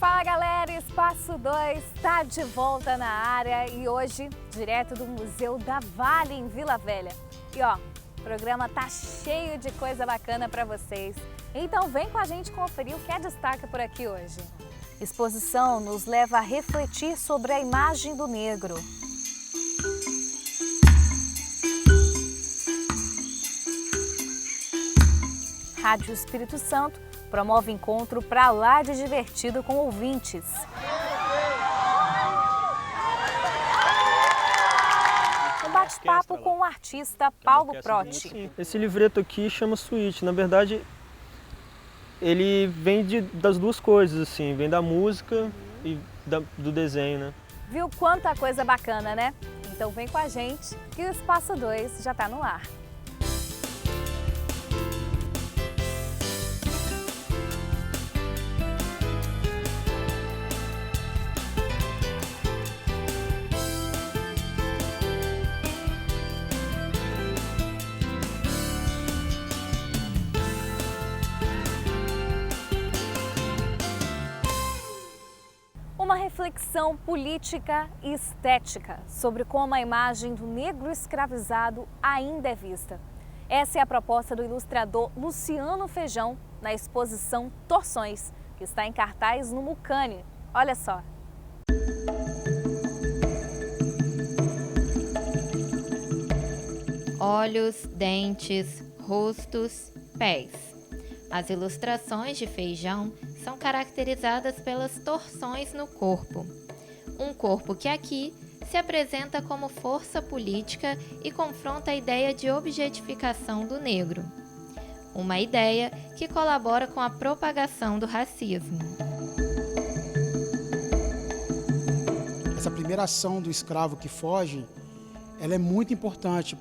Fala galera, Espaço 2 está de volta na área e hoje direto do Museu da Vale em Vila Velha. E ó, o programa tá cheio de coisa bacana para vocês, então vem com a gente conferir o que é destaque por aqui hoje. Exposição nos leva a refletir sobre a imagem do negro. Rádio Espírito Santo promove encontro pra lá de divertido com ouvintes. Um bate-papo com o artista Paulo Protti. Esse livreto aqui chama Suíte. Na verdade, ele vem das duas coisas, assim, vem da música e do desenho, né? Viu quanta coisa bacana, né? Então vem com a gente que o Espaço 2 já tá no ar. Uma reflexão política e estética sobre como a imagem do negro escravizado ainda é vista. Essa é a proposta do ilustrador Luciano Feijão na exposição Torções, que está em cartaz no Mucane. Olha só. Olhos, dentes, rostos, pés. As ilustrações de Feijão são caracterizadas pelas torções no corpo. Um corpo que aqui se apresenta como força política e confronta a ideia de objetificação do negro. Uma ideia que colabora com a propagação do racismo. Essa primeira ação do escravo que foge, ela é muito importante,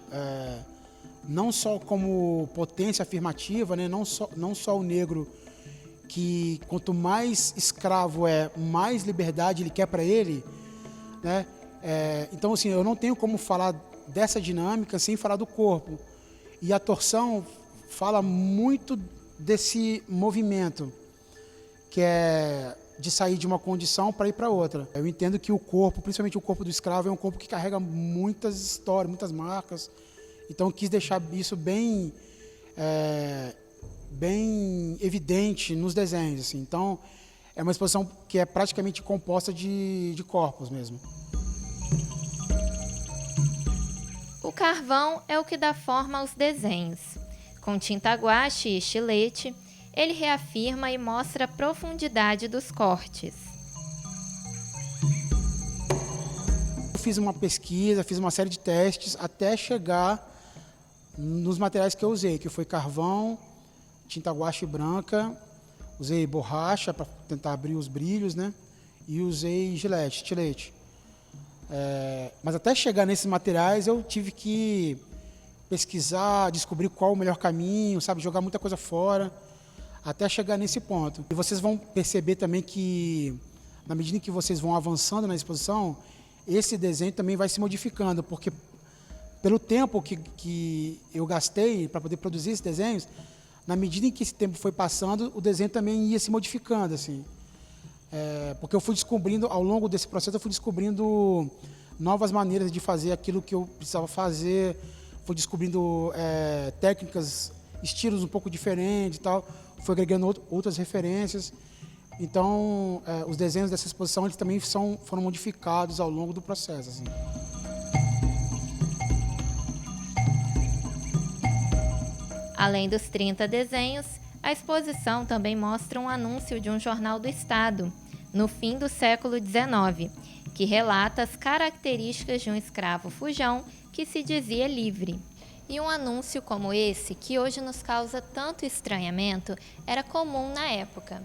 não só como potência afirmativa, né? não só o negro, que quanto mais escravo mais liberdade ele quer para ele, né? Então, assim, eu não tenho como falar dessa dinâmica sem falar do corpo. E a torção fala muito desse movimento, que é de sair de uma condição para ir para outra. Eu entendo que o corpo, principalmente o corpo do escravo, é um corpo que carrega muitas histórias, muitas marcas. Então, eu quis deixar isso bem evidente nos desenhos, assim. Então, é uma exposição que é praticamente composta de corpos mesmo. O carvão é o que dá forma aos desenhos. Com tinta guache e estilete, ele reafirma e mostra a profundidade dos cortes. Eu fiz uma pesquisa, fiz uma série de testes até chegar nos materiais que eu usei, que foi carvão, tinta guache branca, usei borracha para tentar abrir os brilhos, né? E usei estilete. Mas até chegar nesses materiais eu tive que pesquisar, descobrir qual o melhor caminho, sabe? Jogar muita coisa fora, até chegar nesse ponto. E vocês vão perceber também que, na medida em que vocês vão avançando na exposição, esse desenho também vai se modificando, porque pelo tempo que eu gastei para poder produzir esses desenhos, na medida em que esse tempo foi passando, o desenho também ia se modificando, assim. Porque eu fui descobrindo, ao longo desse processo, eu fui descobrindo novas maneiras de fazer aquilo que eu precisava fazer, fui descobrindo técnicas, estilos um pouco diferentes e tal, fui agregando outras referências. Então, os desenhos dessa exposição eles também foram modificados ao longo do processo, assim. Além dos 30 desenhos, a exposição também mostra um anúncio de um jornal do Estado, no fim do século XIX, que relata as características de um escravo fujão que se dizia livre. E um anúncio como esse, que hoje nos causa tanto estranhamento, era comum na época.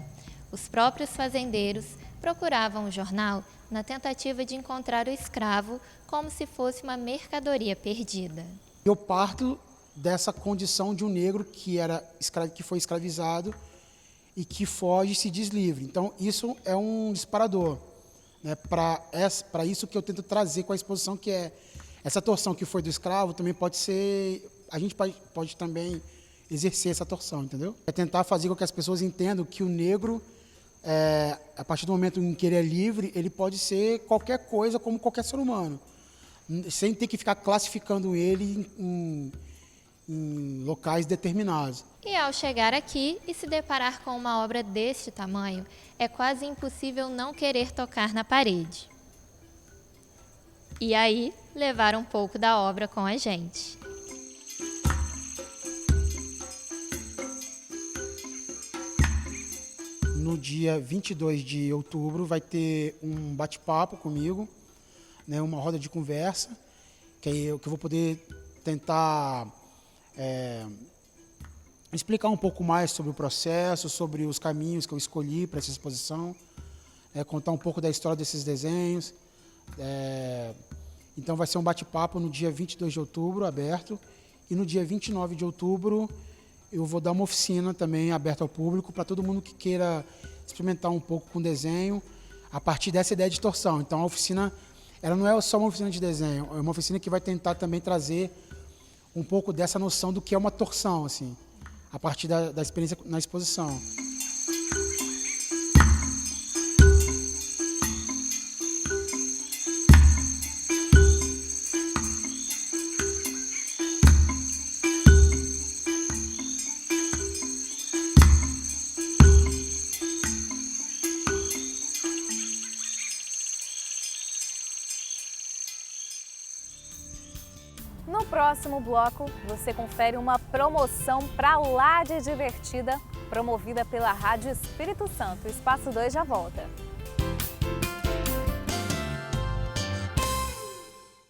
Os próprios fazendeiros procuravam o jornal na tentativa de encontrar o escravo como se fosse uma mercadoria perdida. Eu parto dessa condição de um negro que foi escravizado e que foge e se diz livre. Então, isso é um disparador, né, para isso que eu tento trazer com a exposição, que é essa torção que foi do escravo, também pode ser... A gente pode também exercer essa torção, entendeu? É tentar fazer com que as pessoas entendam que o negro a partir do momento em que ele é livre, ele pode ser qualquer coisa como qualquer ser humano, sem ter que ficar classificando ele em locais determinados. E ao chegar aqui e se deparar com uma obra deste tamanho, é quase impossível não querer tocar na parede. E aí, levar um pouco da obra com a gente. No dia 22 de outubro vai ter um bate-papo comigo, né, uma roda de conversa, que eu vou poder tentar explicar um pouco mais sobre o processo, sobre os caminhos que eu escolhi para essa exposição, contar um pouco da história desses desenhos. Então vai ser um bate-papo no dia 22 de outubro, aberto, e no dia 29 de outubro eu vou dar uma oficina também aberta ao público para todo mundo que queira experimentar um pouco com desenho a partir dessa ideia de torção. Então a oficina, ela não é só uma oficina de desenho, é uma oficina que vai tentar também trazer um pouco dessa noção do que é uma torção, assim, a partir da experiência na exposição. No próximo bloco, você confere uma promoção pra lá de divertida, promovida pela Rádio Espírito Santo. O Espaço 2 já volta.